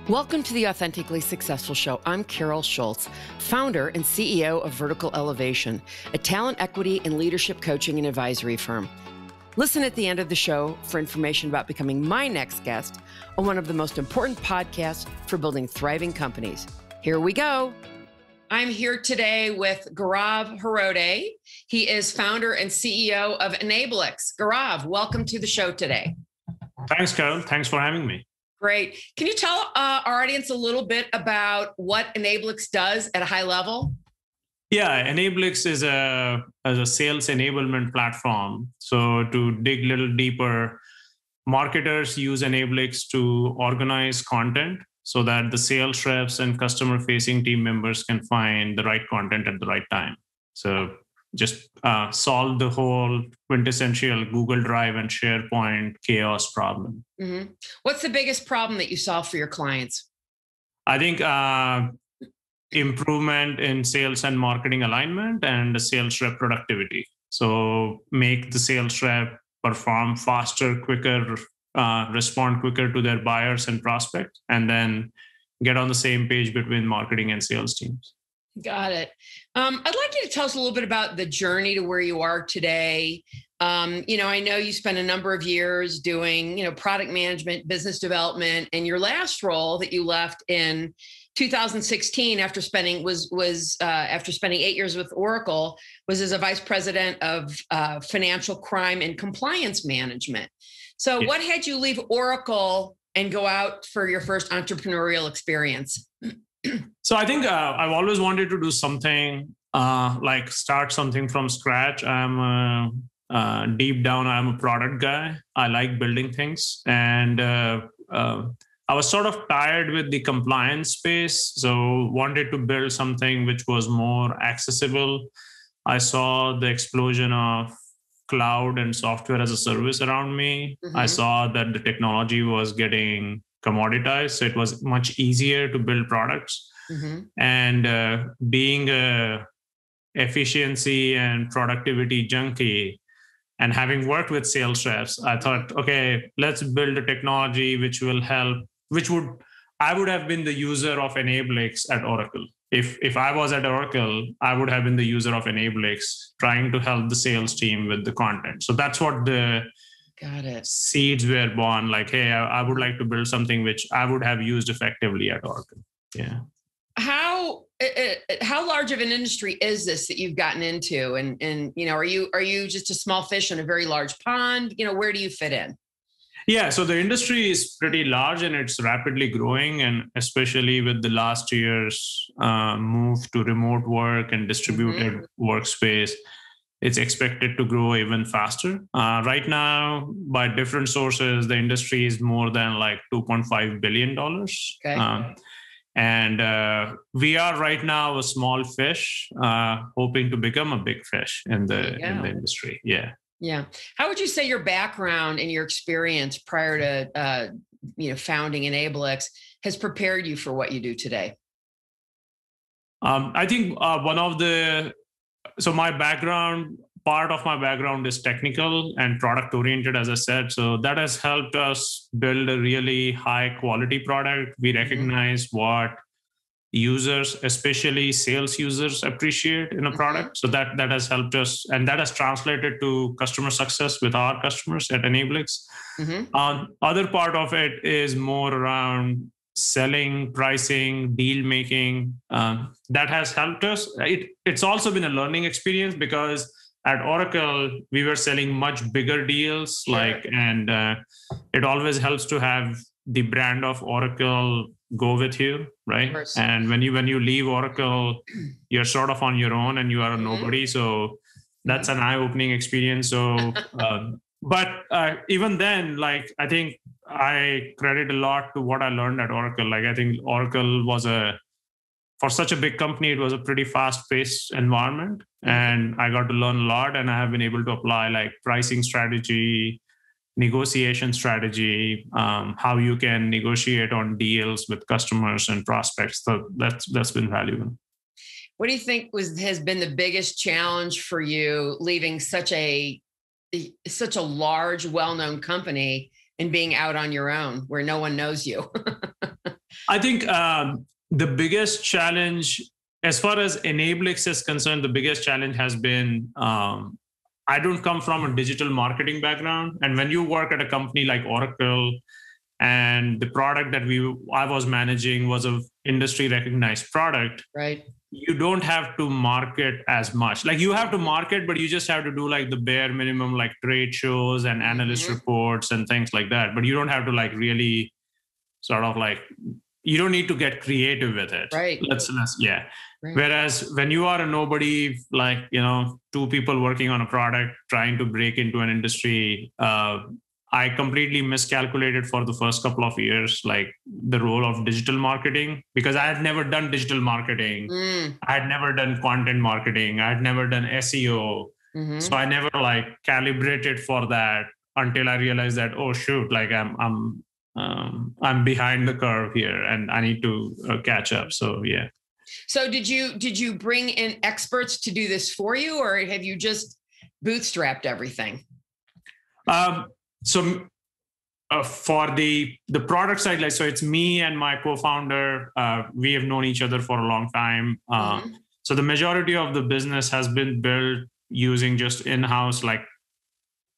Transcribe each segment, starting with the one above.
Welcome to the Authentically Successful Show. I'm Carol Schultz, founder and CEO of Vertical Elevation, a talent equity and leadership coaching and advisory firm. Listen at the end of the show for information about becoming my next guest on one of the most important podcasts for building thriving companies. Here we go. I'm here today with Gaurav Harode. He is founder and CEO of Enablix. Gaurav, welcome to the show today. Thanks, Carol. Thanks for having me. Great. Can you tell our audience a little bit about what Enablix does at a high level? Yeah, Enablix is a sales enablement platform. So to dig a little deeper, marketers use Enablix to organize content so that the sales reps and customer-facing team members can find the right content at the right time. So just solve the whole quintessential Google Drive and SharePoint chaos problem. Mm-hmm. What's the biggest problem that you solve for your clients? I think improvement in sales and marketing alignment and the sales rep productivity. So make the sales rep perform faster, quicker, respond quicker to their buyers and prospects, and then get on the same page between marketing and sales teams. Got it. I'd like you to tell us a little bit about the journey to where you are today. I know you spent a number of years doing, product management, business development, and your last role that you left in 2016 after spending 8 years with Oracle was as a vice president of financial crime and compliance management. So, What had you leave Oracle and go out for your first entrepreneurial experience? So I think I've always wanted to do something like start something from scratch. Deep down, I'm a product guy. I like building things. And I was sort of tired with the compliance space. So wanted to build something which was more accessible. I saw the explosion of cloud and software as a service around me. Mm-hmm. I saw that the technology was getting commoditized. So it was much easier to build products. Mm-hmm. And being a efficiency and productivity junkie and having worked with sales reps, I thought, okay, let's build a technology which will help, I would have been the user of Enablix at Oracle. If I was at Oracle, I would have been the user of Enablix trying to help the sales team with the content. So that's what the seeds were born. Like, hey, I would like to build something which I would have used effectively at Oracle. Yeah. How large of an industry is this that you've gotten into? And are you just a small fish in a very large pond? Where do you fit in? Yeah, so the industry is pretty large and it's rapidly growing, and especially with the last year's move to remote work and distributed workspace, it's expected to grow even faster. Right now, by different sources, the industry is more than like $2.5 billion. Okay. And we are right now a small fish, hoping to become a big fish in the industry. Yeah. Yeah. How would you say your background and your experience prior to founding Enablix has prepared you for what you do today? I think part of my background is technical and product oriented, as I said. So that has helped us build a really high quality product. We recognize what users, especially sales users, appreciate in a product. So that has helped us, and that has translated to customer success with our customers at Enablix. Other part of it is more around selling, pricing, deal making. That has helped us. It's also been a learning experience because at Oracle, we were selling much bigger deals, and it always helps to have the brand of Oracle go with you, right? And when you leave Oracle, you're sort of on your own and you are a nobody. So that's an eye-opening experience. So, but even then, I think I credit a lot to what I learned at Oracle. I think Oracle was for such a big company, it was a pretty fast-paced environment, and I got to learn a lot. And I have been able to apply pricing strategy, negotiation strategy, how you can negotiate on deals with customers and prospects. So that's been valuable. What do you think has been the biggest challenge for you leaving such a large, well-known company and being out on your own where no one knows you? I think the biggest challenge, as far as Enablix is concerned, the biggest challenge has been I don't come from a digital marketing background. And when you work at a company like Oracle, and the product that I was managing was an industry recognized product, right? You don't have to market as much. Like you have to market, but you just have to do like the bare minimum, like trade shows and analyst reports and things like that. But you don't have to like really sort of like, you don't need to get creative with it. Right. Yeah. Right. Whereas when you are a nobody, like, two people working on a product, trying to break into an industry, I completely miscalculated for the first couple of years, like the role of digital marketing, because I had never done digital marketing. I had never done content marketing. I had never done SEO. So I never like calibrated for that until I realized that, oh shoot, like I'm behind the curve here and I need to catch up. So, yeah. So did you bring in experts to do this for you, or have you just bootstrapped everything? So for the product side, like, so it's me and my co-founder. We have known each other for a long time. So the majority of the business has been built using just in-house, like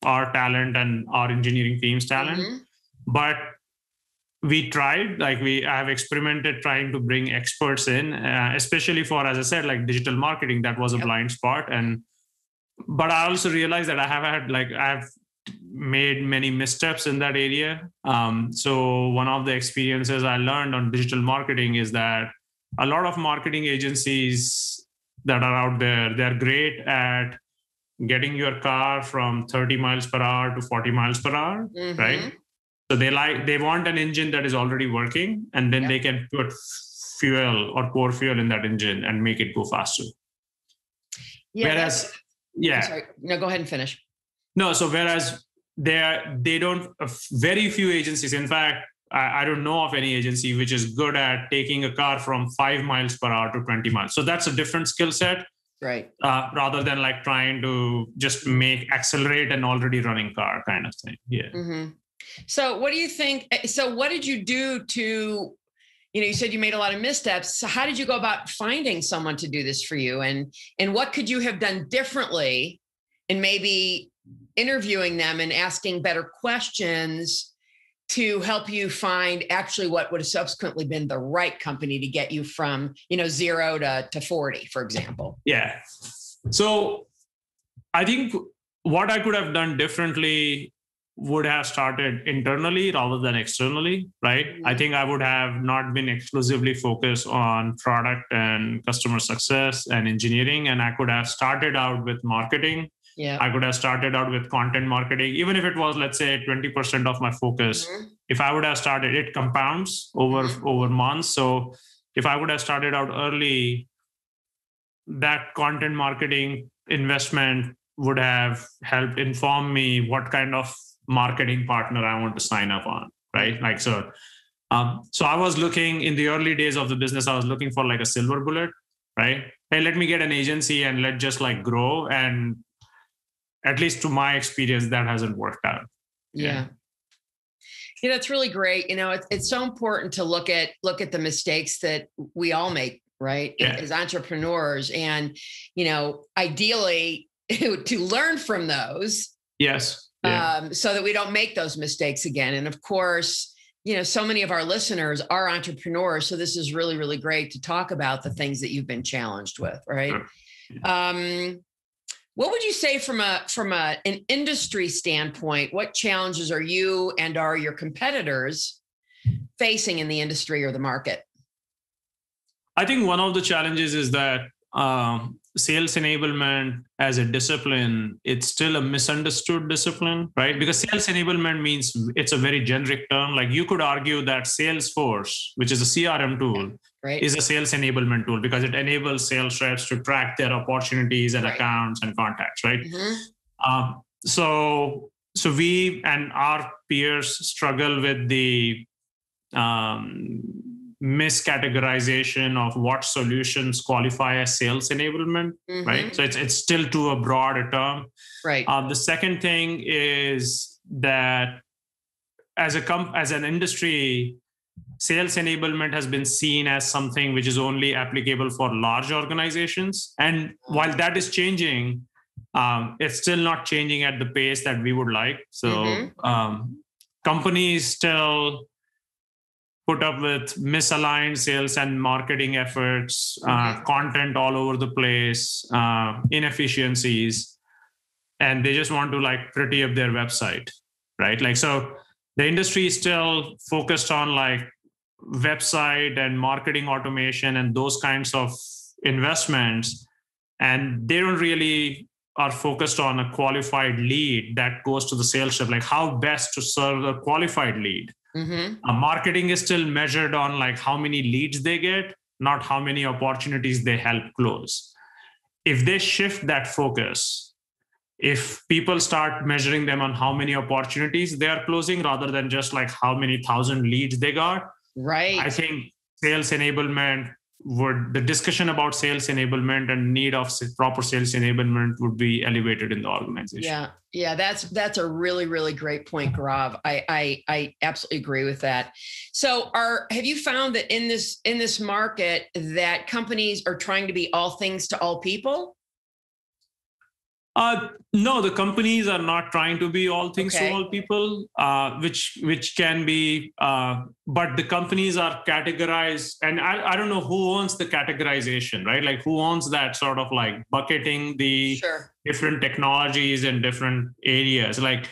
our talent and our engineering team's talent. But we tried, like I have experimented trying to bring experts in, especially for, as I said, like digital marketing. That was a blind spot. But I also realized that I've made many missteps in that area. So one of the experiences I learned on digital marketing is that a lot of marketing agencies that are out there, they're great at getting your car from 30 miles per hour to 40 miles per hour, right? So they want an engine that is already working, and then they can put fuel or pour fuel in that engine and make it go faster. Whereas, sorry. No, go ahead and finish. No, so whereas they don't, very few agencies, in fact, I don't know of any agency which is good at taking a car from 5 miles per hour to 20 miles. So that's a different skill set. Right. Rather than like trying to just accelerate an already running car kind of thing. Yeah. So what do you think? So what did you do to, you said you made a lot of missteps. So how did you go about finding someone to do this for you? And what could you have done differently in maybe interviewing them and asking better questions to help you find actually what would have subsequently been the right company to get you from, 0 to 40, for example? Yeah. So I think what I could have done differently would have started internally rather than externally, right? I think I would have not been exclusively focused on product and customer success and engineering. And I could have started out with marketing. Yeah. I could have started out with content marketing, even if it was, let's say, 20% of my focus. If I would have started, it compounds over months. So if I would have started out early, that content marketing investment would have helped inform me what kind of marketing partner I want to sign up on, right? Like, so I was looking in the early days of the business, I was looking for like a silver bullet, right? Hey, let me get an agency and let's just like grow. And at least to my experience, that hasn't worked out. Yeah. That's really great. It's so important to look at the mistakes that we all make, right? As entrepreneurs, and, ideally to learn from those. Yes. So that we don't make those mistakes again. And of course, so many of our listeners are entrepreneurs. So this is really, really great to talk about the things that you've been challenged with, right? Sure. What would you say from an industry standpoint? What challenges are you and are your competitors facing in the industry or the market? I think one of the challenges is that sales enablement as a discipline, it's still a misunderstood discipline, right? Because sales enablement means it's a very generic term. Like you could argue that Salesforce, which is a CRM tool, is a sales enablement tool because it enables sales reps to track their opportunities and accounts and contacts, right? So we and our peers struggle with the miscategorization of what solutions qualify as sales enablement, right? So it's still too a broad a term. Right. The second thing is that as an industry, sales enablement has been seen as something which is only applicable for large organizations. And while that is changing, it's still not changing at the pace that we would like. So companies still put up with misaligned sales and marketing efforts, content all over the place, inefficiencies, and they just want to like pretty up their website, right? Like, so the industry is still focused on like website and marketing automation and those kinds of investments, and they don't really are focused on a qualified lead that goes to the sales rep, like how best to serve a qualified lead. Marketing is still measured on like how many leads they get, not how many opportunities they help close. If they shift that focus, if people start measuring them on how many opportunities they are closing rather than just like how many thousand leads they got, right? I think sales enablement the discussion about sales enablement and need of proper sales enablement would be elevated in the organization. Yeah, that's a really, really great point, Gaurav. I absolutely agree with that. So have you found that in this market that companies are trying to be all things to all people? No, the companies are not trying to be all things to all people, which can be, but the companies are categorized, and I don't know who owns the categorization, right? Like who owns that sort of like bucketing the different technologies in different areas. Like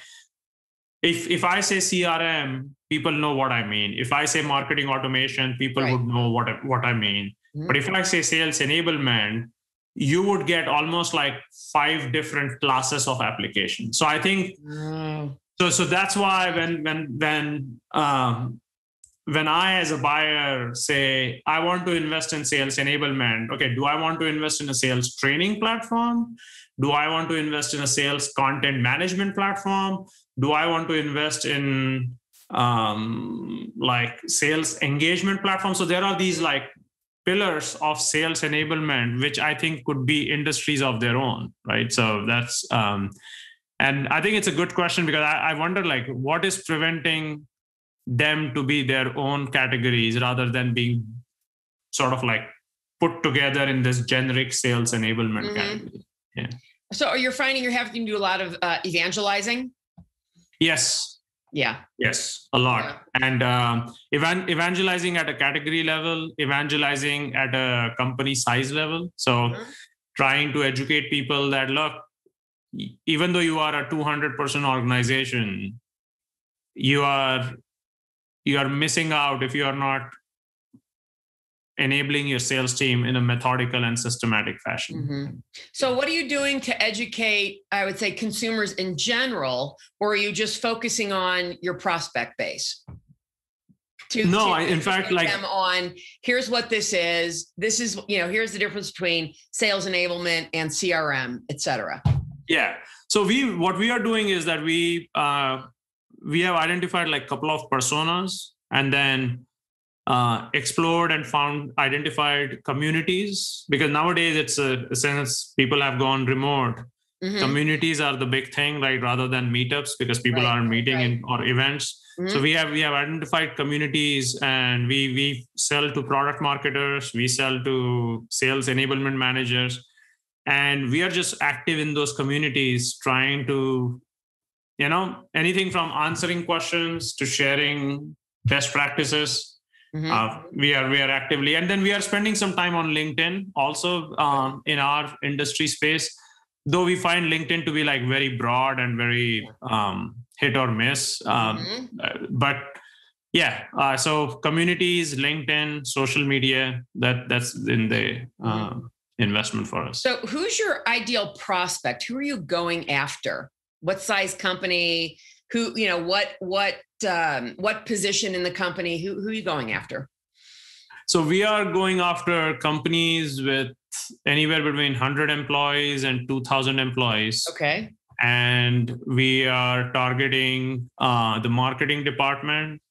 if I say CRM, people know what I mean. If I say marketing automation, people would know what I mean. But if I say sales enablement, you would get almost like 5 different classes of applications. So I think so that's why when I as a buyer say I want to invest in sales enablement, okay, do I want to invest in a sales training platform? Do I want to invest in a sales content management platform? Do I want to invest in like sales engagement platform? So there are these like pillars of sales enablement, which I think could be industries of their own, right? So that's, and I think it's a good question because I wonder like what is preventing them to be their own categories rather than being sort of like put together in this generic sales enablement category. Yeah. So you're finding you're having to do a lot of evangelizing? Yes. Yeah. Yes, a lot. And evangelizing at a category level, evangelizing at a company size level. So trying to educate people that, look, even though you are a 200-person organization, you are missing out if you are not enabling your sales team in a methodical and systematic fashion. So what are you doing to educate, I would say, consumers in general, or are you just focusing on your prospect base? In fact, like them on, here's what this is. This is, here's the difference between sales enablement and CRM, et cetera. Yeah. So what we are doing is that we have identified like a couple of personas and then explored and identified communities, because nowadays it's since people have gone remote, communities are the big thing, right? Rather than meetups, because people are meeting or events. So we have identified communities, and we sell to product marketers, we sell to sales enablement managers, and we are just active in those communities, trying to, anything from answering questions to sharing best practices. We are actively, and then we are spending some time on LinkedIn also in our industry space, though we find LinkedIn to be like very broad and very hit or miss. But yeah, so communities, LinkedIn, social media, that's in the investment for us. So who's your ideal prospect? Who are you going after? What size company? Who, what position in the company? Who are you going after? So we are going after companies with anywhere between 100 employees and 2,000 employees. Okay. And we are targeting the marketing department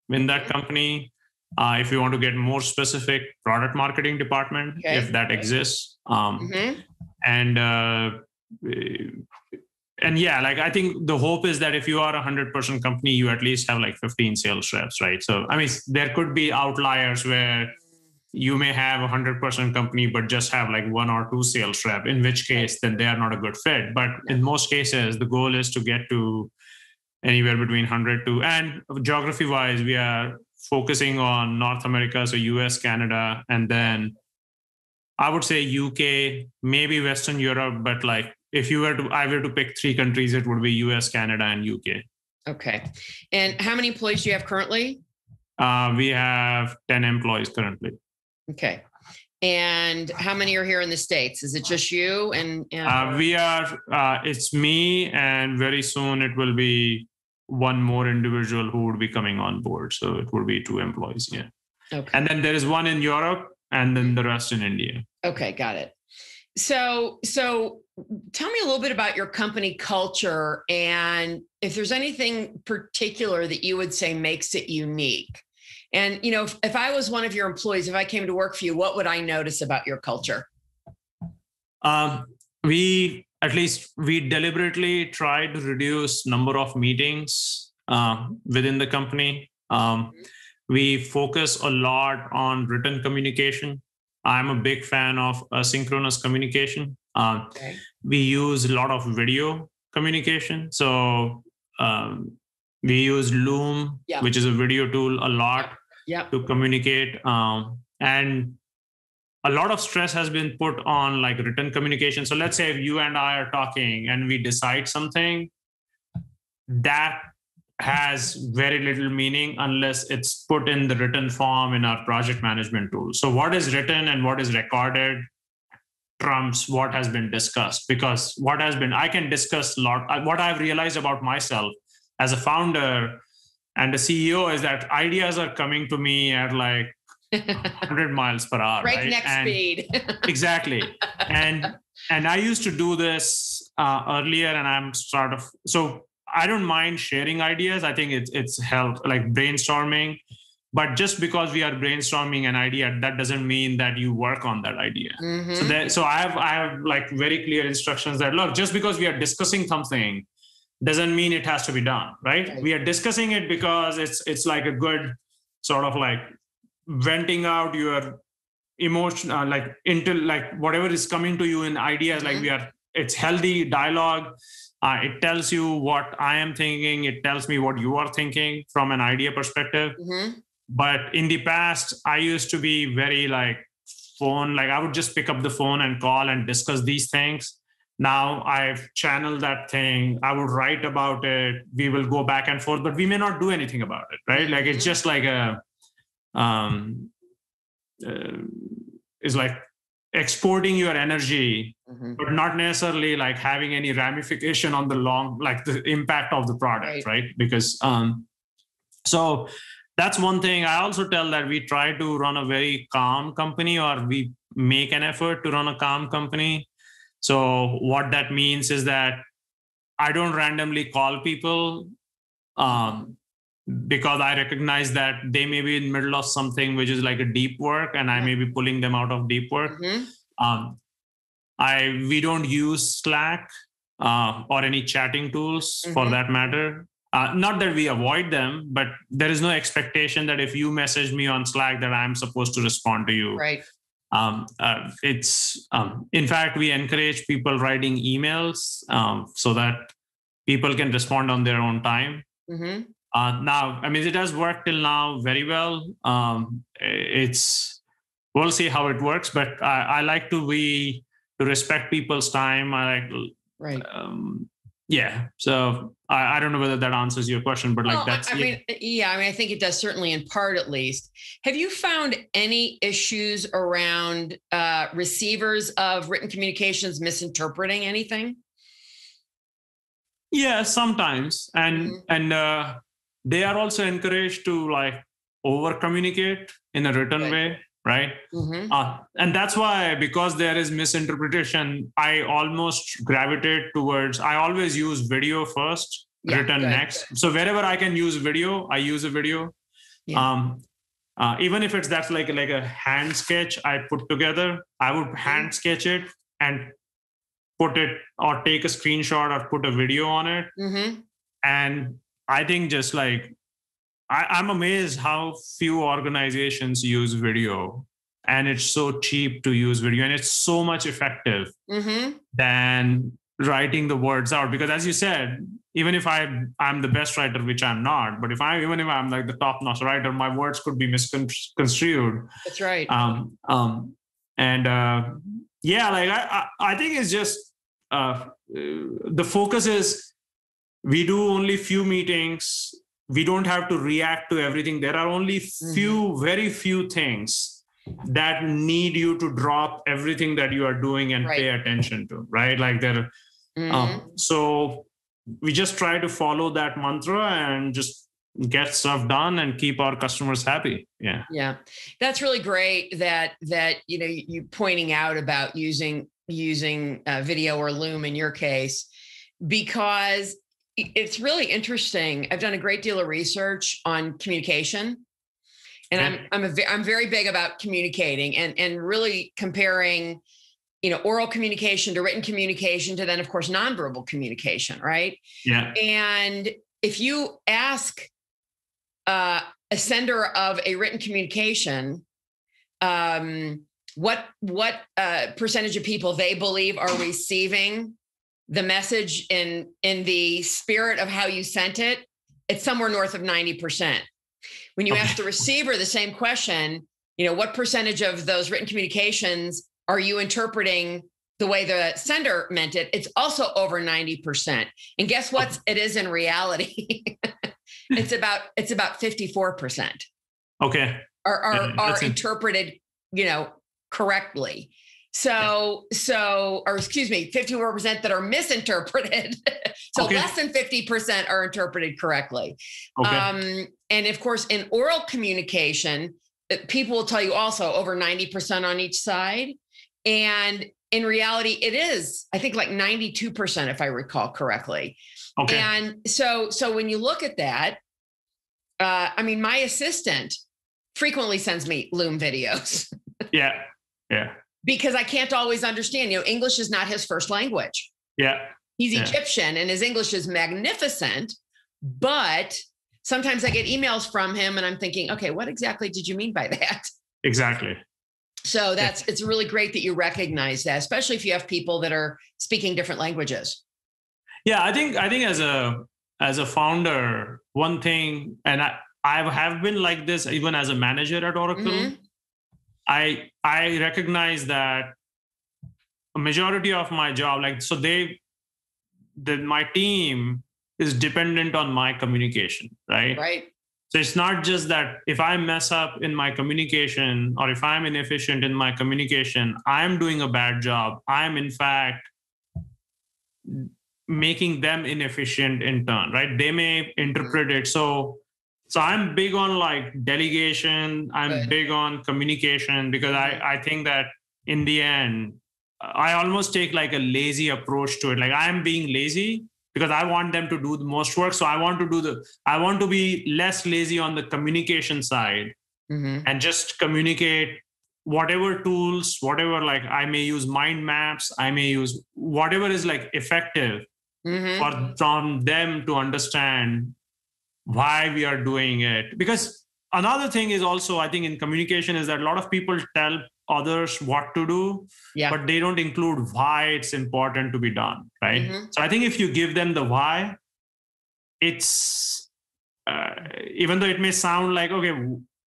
in that company. If you want to get more specific, product marketing department, if that exists. And and yeah, like I think the hope is that if you are a 100-person company, you at least have like 15 sales reps, right? So I mean, there could be outliers where you may have a 100-person company, but just have like 1 or 2 sales rep, in which case then they are not a good fit. But in most cases, the goal is to get to anywhere between 100 to, and geography wise, we are focusing on North America, so US, Canada, and then I would say UK, maybe Western Europe, but like if I were to pick 3 countries, it would be US, Canada, and UK. Okay. And how many employees do you have currently? We have 10 employees currently. Okay. And how many are here in the States? Is it just you? We are, it's me, and very soon it will be one more individual who would be coming on board. So it will be 2 employees. Yeah. Okay. And then there is one in Europe, and then the rest in India. Okay. Got it. So tell me a little bit about your company culture, and if there's anything particular that you would say makes it unique. And, you know, if I was one of your employees, if I came to work for you, what would I notice about your culture? We deliberately try to reduce number of meetings within the company. We focus a lot on written communication. I'm a big fan of asynchronous communication. Okay. We use a lot of video communication. So we use Loom, which is a video tool, a lot to communicate. And a lot of stress has been put on like written communication. So let's say if you and I are talking and we decide something, that has very little meaning unless it's put in the written form in our project management tool. So what is written and what is recorded trumps what has been discussed, because I can discuss a lot. What I've realized about myself as a founder and a CEO is that ideas are coming to me at like 100 miles per hour. Breakneck speed. Exactly. And I used to do this earlier, and so I don't mind sharing ideas. I think it's helped, like brainstorming. But just because we are brainstorming an idea, that doesn't mean that you work on that idea. Mm-hmm. So I have like very clear instructions that, look, just because we are discussing something doesn't mean it has to be done, right? We are discussing it because it's like a good sort of like venting out your emotion, like into like whatever is coming to you in ideas. Mm-hmm. Like it's healthy dialogue. It tells you what I am thinking. It tells me what you are thinking from an idea perspective. Mm-hmm. But in the past, I used to be very like I would just pick up the phone and call and discuss these things. Now I've channeled that thing. I would write about it. We will go back and forth, but we may not do anything about it, right? Mm-hmm. Like it's just like it's like exporting your energy, mm-hmm. but not necessarily like having any ramification on the the impact of the product, right? Because so that's one thing. I also tell that we try to run a very calm company, or we make an effort to run a calm company. So what that means is that I don't randomly call people because I recognize that they may be in the middle of something which is like a deep work, and I may be pulling them out of deep work. Mm-hmm. We don't use Slack or any chatting tools, mm-hmm. for that matter. Not that we avoid them, but there is no expectation that if you message me on Slack that I'm supposed to respond to you. Right. In fact, we encourage people writing emails so that people can respond on their own time. Mm-hmm. Now, I mean, it has worked till now very well. We'll see how it works, but I like to respect people's time. I like, right. Yeah. So I don't know whether that answers your question, but like that's. I mean, I think it does, certainly in part at least. Have you found any issues around receivers of written communications misinterpreting anything? Yeah, sometimes, and they are also encouraged to like over communicate in a written way. Right. Mm-hmm. And that's why, because there is misinterpretation, I almost gravitate towards, I always use video first, written next. Good. So wherever I can use video, I use a video. Yeah. Even if that's like a hand sketch I put together, I would hand sketch it and put it or take a screenshot or put a video on it. Mm-hmm. And I think just like, I'm amazed how few organizations use video, and it's so cheap to use video, and it's so much effective than writing the words out. Because as you said, even if I'm the best writer, which I'm not, but even if I'm like the top-notch writer, my words could be misconstrued. That's right. Yeah, like I think it's just the focus is we do only few meetings. We don't have to react to everything. There are only very few things that need you to drop everything that you are doing and pay attention to, right? Like there. So we just try to follow that mantra and just get stuff done and keep our customers happy. Yeah. That's really great that you pointing out about using video or Loom in your case, because it's really interesting. I've done a great deal of research on communication, and I'm very big about communicating and really comparing, oral communication to written communication to then, of course, nonverbal communication, right? Yeah. And if you ask a sender of a written communication, what percentage of people they believe are receiving the message in the spirit of how you sent it, it's somewhere north of 90%. When you ask the receiver the same question, what percentage of those written communications are you interpreting the way the sender meant it? It's also over 90%. And guess what it is in reality? It's about 54%. Okay. Are interpreted, correctly. So, or excuse me, 54% that are misinterpreted. So less than 50% are interpreted correctly. Okay. And of course, in oral communication, people will tell you also over 90% on each side. And in reality, it is, I think, like 92%, if I recall correctly. Okay. And so when you look at that, my assistant frequently sends me Loom videos. Yeah. Because I can't always understand. English is not his first language. Yeah. He's Egyptian and his English is magnificent, but sometimes I get emails from him and I'm thinking, okay, what exactly did you mean by that? Exactly. So it's really great that you recognize that, especially if you have people that are speaking different languages. Yeah, I think as a founder, one thing, and I have been like this even as a manager at Oracle. I recognize that a majority of my job, my team is dependent on my communication, right? Right. So it's not just that if I mess up in my communication or if I'm inefficient in my communication, I'm doing a bad job. I'm in fact making them inefficient in turn, right? They may interpret it. So I'm big on like delegation. I'm big on communication because I think that in the end, I almost take like a lazy approach to it. Like I'm being lazy because I want them to do the most work. So I want to be less lazy on the communication side and just communicate whatever tools, whatever, like I may use mind maps, I may use whatever is like effective from them to understand why we are doing it. Because another thing is also, I think in communication is that a lot of people tell others what to do, but they don't include why it's important to be done, right? So I think if you give them the why, it's, even though it may sound like, okay,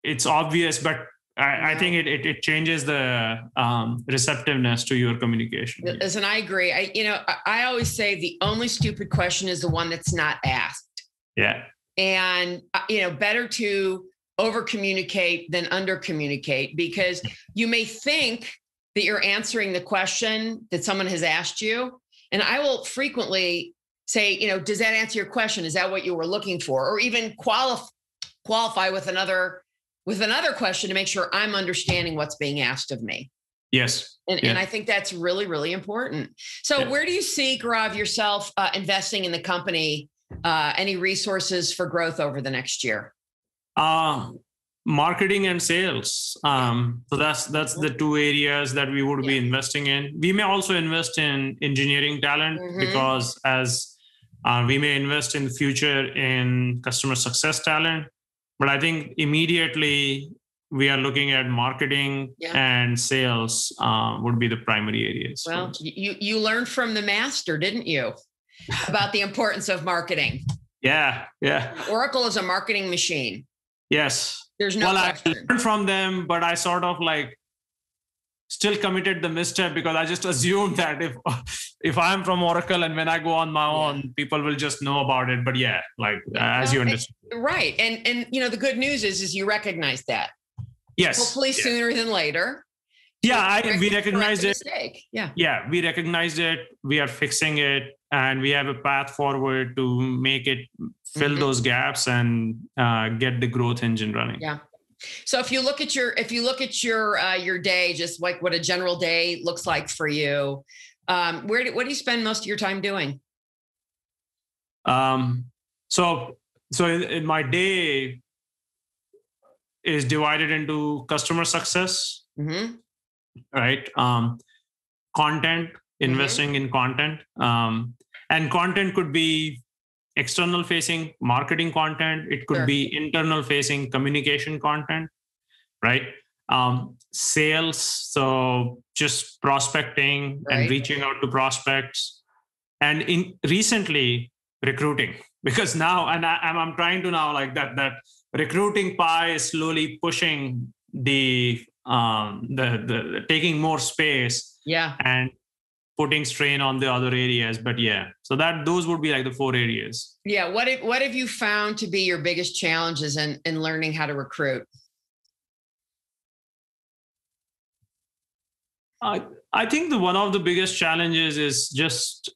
it's obvious, but I think it changes the receptiveness to your communication. Listen, I agree. I always say the only stupid question is the one that's not asked. Yeah. And, better to over communicate than under communicate, because you may think that you're answering the question that someone has asked you. And I will frequently say, does that answer your question? Is that what you were looking for? Or even qualify with another question to make sure I'm understanding what's being asked of me. Yes. And I think that's really, really important. So where do you see, Gaurav, yourself investing in the company? Any resources for growth over the next year? Marketing and sales. So that's the two areas that we would be investing in. We may also invest in engineering talent because as we may invest in the future in customer success talent. But I think immediately we are looking at marketing and sales would be the primary areas. Well, you learned from the master, didn't you, about the importance of marketing? Yeah. Oracle is a marketing machine. Yes. There's no question. I learned from them, but I sort of still committed the misstep because I just assumed that if I'm from Oracle and when I go on my own, people will just know about it. But as you understand. Right. And the good news is you recognize that. Yes. Hopefully sooner than later. Yeah, we recognized it. Mistake. Yeah, we recognized it. We are fixing it, and we have a path forward to make it fill those gaps and get the growth engine running. Yeah. So if you look at your day, just like what a general day looks like for you, what do you spend most of your time doing? So in my day is divided into customer success, right? Content, investing in content, and content could be external facing marketing content. It could be internal facing communication content, right? Sales. So just prospecting and reaching out to prospects, and recently recruiting, because now, and I'm trying to now that recruiting pie is slowly pushing the taking more space. And putting strain on the other areas, but so those would be the 4 areas. What have you found to be your biggest challenges in learning how to recruit? I think one of the biggest challenges is just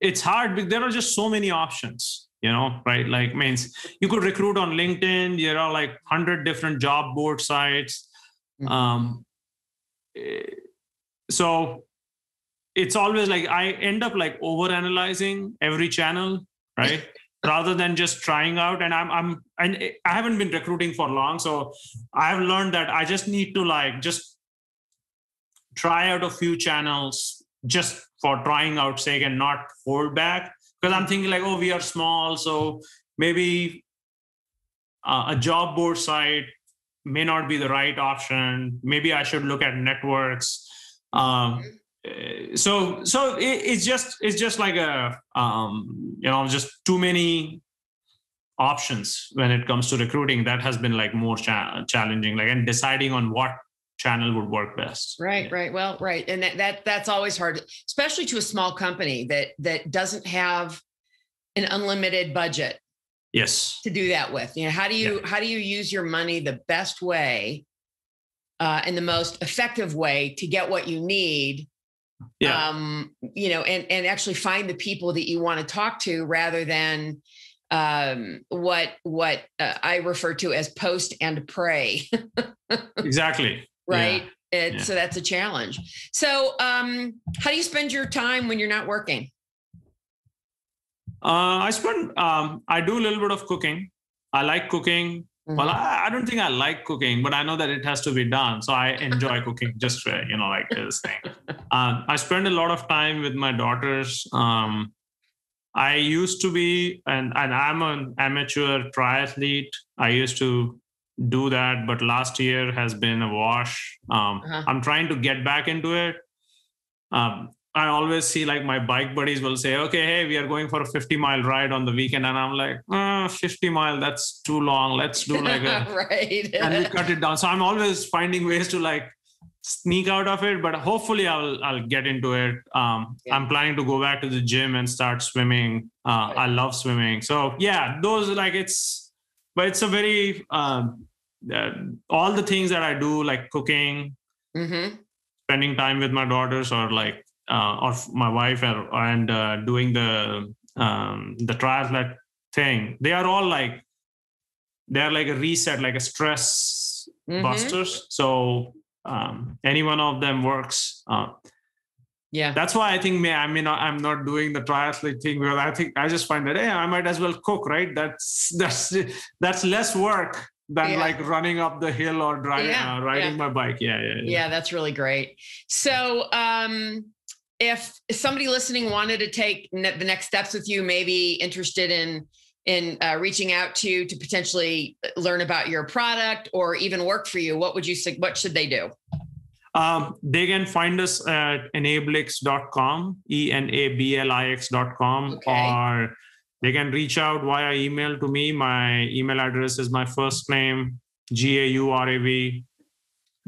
it's hard because there are just so many options, right? Means you could recruit on LinkedIn. There are 100 different job board sites. So it's always I end up overanalyzing every channel, right? Rather than just trying out. And I haven't been recruiting for long, so I've learned that I just need to just try out a few channels just for trying out sake and not hold back. Because I'm thinking we are small, so maybe a job board site may not be the right option. Maybe I should look at networks. So it's just just too many options when it comes to recruiting. That has been more challenging, and deciding on what channel would work best. Right. Well, right. And that's always hard, especially to a small company that doesn't have an unlimited budget. Yes. To do that with, how do you use your money the best way? And the most effective way to get what you need, and actually find the people that you want to talk to rather than what I refer to as post and pray. Exactly. Right. So that's a challenge. So how do you spend your time when you're not working? I do a little bit of cooking. I like cooking. Well, I don't think I like cooking, but I know that it has to be done. So I enjoy cooking just this thing. I spend a lot of time with my daughters. I used to be, and I'm an amateur triathlete. I used to do that, but last year has been a wash. I'm trying to get back into it. I always see my bike buddies will say, okay, hey, we are going for a 50-mile ride on the weekend. And I'm like, 50 mile, that's too long. Let's do right. And we cut it down. So I'm always finding ways to sneak out of it, but hopefully I'll get into it. I'm planning to go back to the gym and start swimming. I love swimming. So those it's a very, all the things that I do, like cooking, spending time with my daughters or my wife and doing the triathlete thing. They are all they're a reset, a stress busters. So any one of them works. Yeah. That's why I think I'm not doing the triathlete thing, because I think I just find that, hey, I might as well cook, right? That's less work than like running up the hill or riding my bike. Yeah, that's really great. So if somebody listening wanted to take the next steps with you, maybe interested in reaching out to potentially learn about your product or even work for you, what should they do? They can find us at enablix.com, enablix.com, or they can reach out via email to me. My email address is my first name, Gaurav,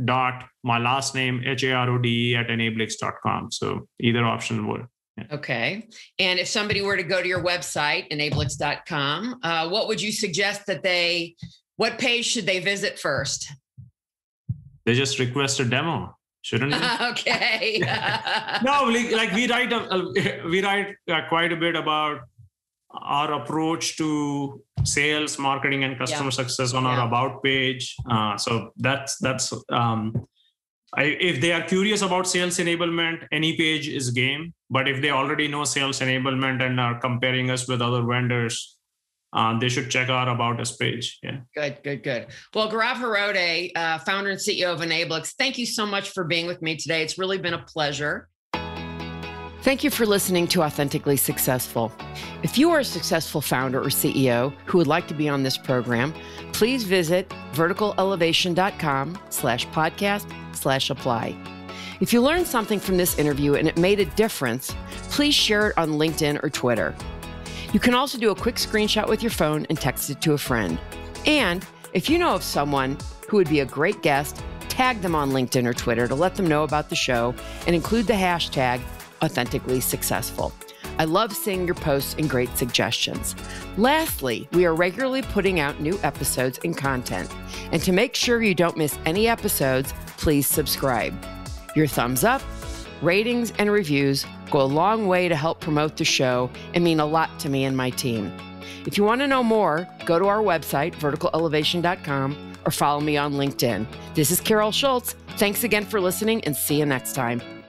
dot my last name, Harode at enablix.com. So either option would. Yeah. Okay. And if somebody were to go to your website, enablix.com, what would you suggest what page should they visit first? They just request a demo, shouldn't they? Okay. No, like we write quite a bit about our approach to sales, marketing, and customer success on our about page. So that's if they are curious about sales enablement, any page is game. But if they already know sales enablement and are comparing us with other vendors, they should check our About Us page. Yeah. Good. Well, Gaurav Harode, founder and CEO of Enablix, thank you so much for being with me today. It's really been a pleasure. Thank you for listening to Authentically Successful. If you are a successful founder or CEO who would like to be on this program, please visit verticalelevation.com/podcast/apply. If you learned something from this interview and it made a difference, please share it on LinkedIn or Twitter. You can also do a quick screenshot with your phone and text it to a friend. And if you know of someone who would be a great guest, tag them on LinkedIn or Twitter to let them know about the show and include the hashtag Authentically Successful. I love seeing your posts and great suggestions. Lastly, we are regularly putting out new episodes and content. And to make sure you don't miss any episodes, please subscribe. Your thumbs up, ratings, and reviews go a long way to help promote the show and mean a lot to me and my team. If you want to know more, go to our website, verticalelevation.com, or follow me on LinkedIn. This is Carol Schultz. Thanks again for listening, and see you next time.